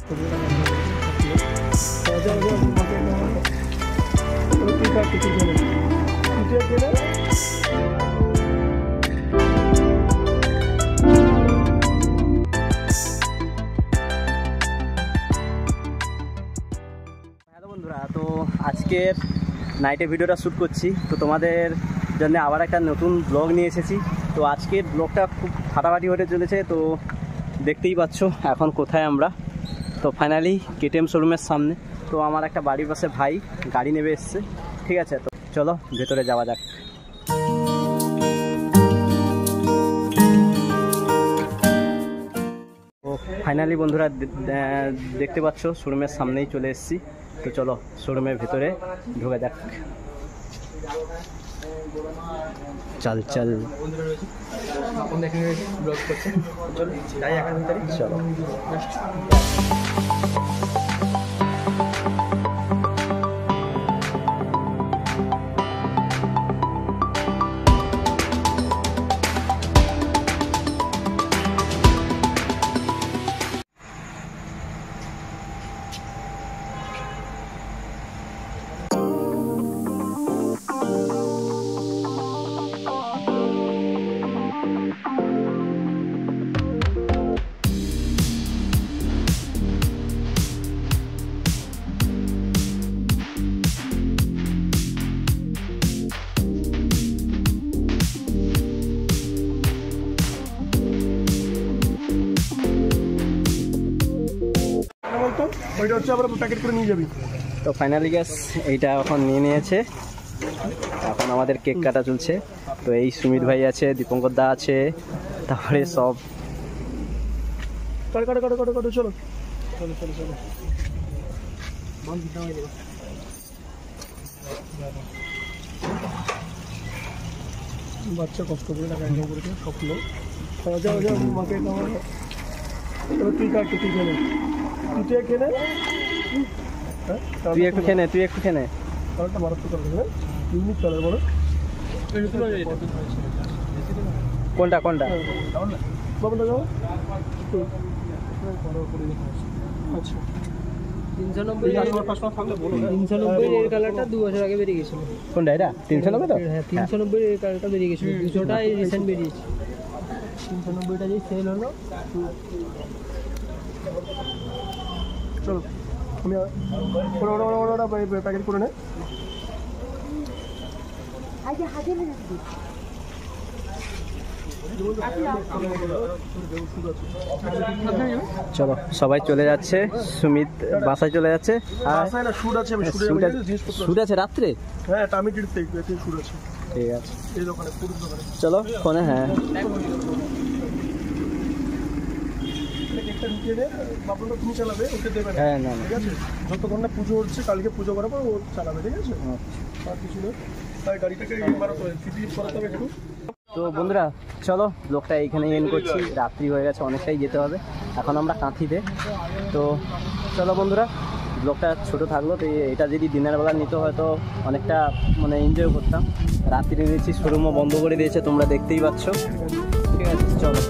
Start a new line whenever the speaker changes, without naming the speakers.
বন্ধুরা, তো আজকের নাইটে ভিডিওটা শ্যুট করছি, তো তোমাদের জন্য আবার একটা নতুন ব্লগ নিয়ে এসেছি। তো আজকের ব্লগটা খুব ফাটাফাটি হতে চলেছে। তো দেখতেই পাচ্ছ এখন কোথায় আমরা। তো ফাইনালি কেটিএম শোরুমের সামনে। তো আমার একটা বাড়ির পাশে ভাই গাড়ি নেবে এসছে, ঠিক আছে। তো চলো ভেতরে যাওয়া যাক। তো ফাইনালি বন্ধুরা দেখতে পাচ্ছ শোরুমের সামনেই চলে এসেছি। তো চলো শোরুমের ভেতরে ঢোকা যাক। চল চল চলো। তো ফাইনালি গ্যাস এইটা এখন নিয়ে নিয়েছে। এখন আমাদের কেক কাটা চলছে। তো এই সুমিত ভাই আছে, দীপঙ্কর দা আছে, তারপরে সব চলো বাচ্চা কষ্ট করে টাকা ইনকাম করেছে স্বপ্ন। তুই কাট, তুই খেলে, তুই খেলে, তুই একটু খেনে, তুই একটু খেনে। কোনটা কোনটা আচ্ছা
390 এর কালারটা 2 বছর আগে বেরিয়ে গেছিল।
কোনটা এটা 390? তো
হ্যাঁ 390 এর কালারটা বেরিয়ে গেছিল, 200টা এই রিসেন্ট বেরিয়েছে। 390টা যেই সেল হলো।
চলো আমি ওরা প্যাকেট করে নে।
চলো সবাই চলে যাচ্ছে, সুমিত বাসায় চলে যাচ্ছে। শুট আছে রাত্রে?
হ্যাঁ টামিটিতে শুট আছে।
ঠিক আছে
এই দোকানে, পুরো দোকানে
চলো ফোনে। হ্যাঁ
তুমি চালাবে, ওকে দেবে না।
হ্যাঁ না
ঠিক আছে, যতক্ষণ না পুজো হচ্ছে, কালকে পুজো করার পর ও চালাবে, ঠিক আছে। আর কিছু নেই, তাই গাড়িটাকে করাতে হবে একটু।
তো বন্ধুরা চলো ব্লগটা এইখানে এন্ড করছি। রাত্রি হয়ে গেছে, অনেকটাই যেতে হবে। এখন আমরা কাঁথিতে। তো চলো বন্ধুরা, ব্লগটা ছোট থাকলো। তো এটা যদি দিনের বেলা নিতে হয়তো অনেকটা মানে এনজয় করতাম। রাত্রি নিয়েছি, শোরুমও বন্ধ করে দিয়েছে, তোমরা দেখতেই পাচ্ছ। ঠিক আছে চলো।